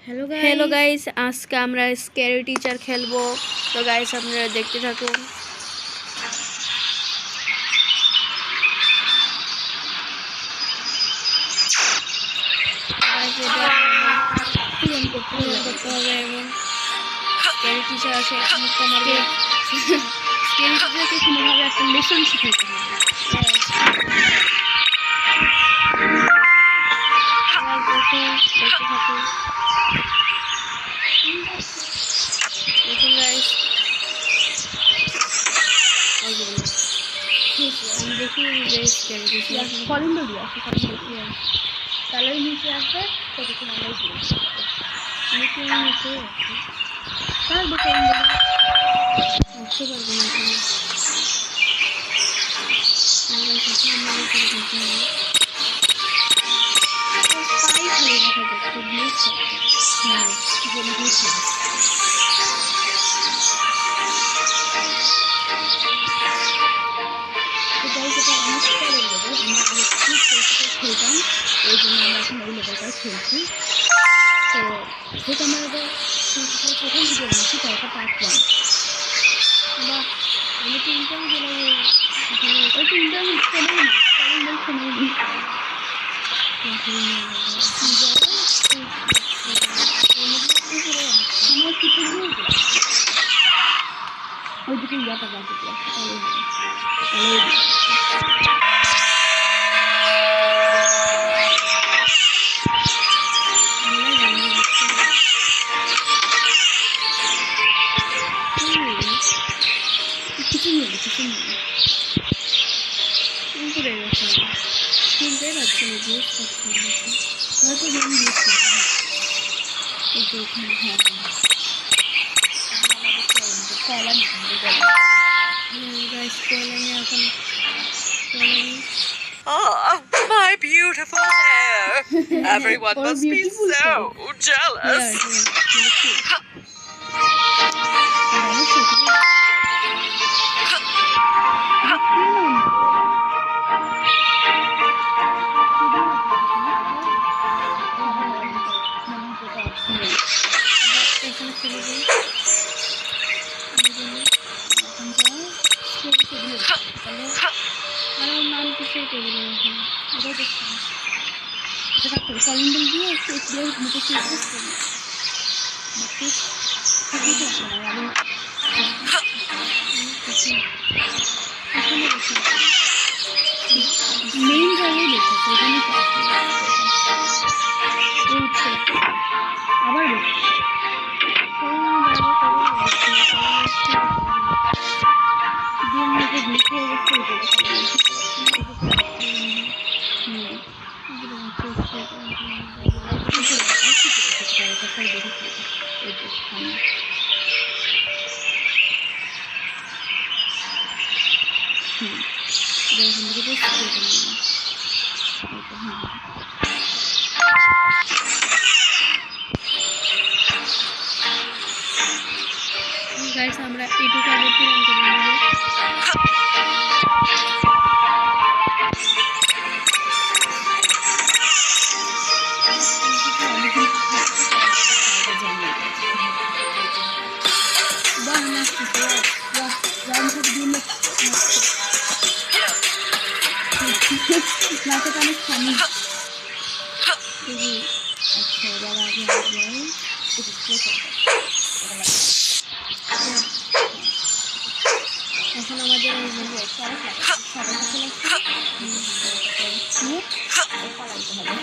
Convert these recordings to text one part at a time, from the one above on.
Hello guys आज का আমরা স্ক্যারি টিচার খেলবো তো গাইস আপনারা দেখতে থাকুন স্ক্যারি টিচার আছে তোমাকে স্ক্যারি টিচারকে কোনোভাবে একটা লেসন শিখাতে হবে কলিং বেল দিয়ে আসে তাহলে নিচে আসবে ততক্ষণ আমরা নিচে নিচে পারবো কলিং বেল আসতে পারবো খেলছি তো সেটা আমাদের প্রথম ভিডিও বানাচ্ছি তো এটা পার্ট 1 বা আমি তো ইন্টারভিউ দিলাম ওই তো ইন্টারভিউ শোনাই না কলিং বেল শোনাই নি আমার কিছু ওই দিকে ইয়াটা বাকি তাহলে Oh, my beautiful hair! Everyone must be so jealous. Calling bell দিয়ে একটু মুখে মেইন জায়গায় দেখেছে আবার গাইস আমরা এইটুকু আগে পূরণ করে নেব নাচে অনেক ফানি আচ্ছা এবার আগে এখন আমাদের পালাইতে হবে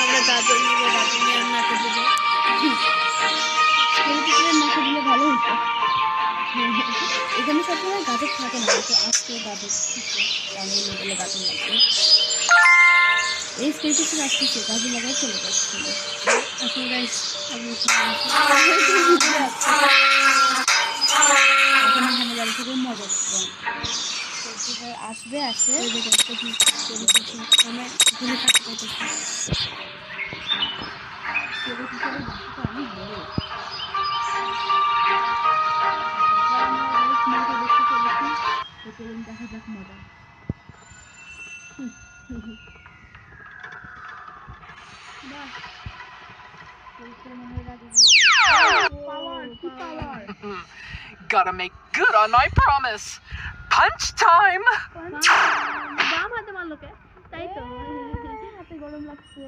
আমরা গাজর নিব গাজর নিয়ে নাকে দেবো নাকে দিলে ভালো হতো এখানে সবসময় গাজর থাকে না তো আজকে গাজর বলে গাজর লাগবে এই স্পেসে আসতেছে গাজর লাগাই চলে যাচ্ছে এখন গাইস এখানে বাড়ি থেকে মজা আসবে আসে আমরা এখানে থাকতে পারতেছি অনেক বড় দেখা যাক মজা বাহ পরীক্ষার মনে হয় রাজি দিয়েছে পাওয়ার কি পাওয়ার Gotta make good on my promise. Punch time! বাম হাতে মারলো কে তাই তো হাতে গরম লাগছে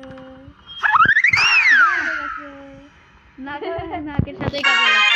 নাকের সাথে কাজে লাগছে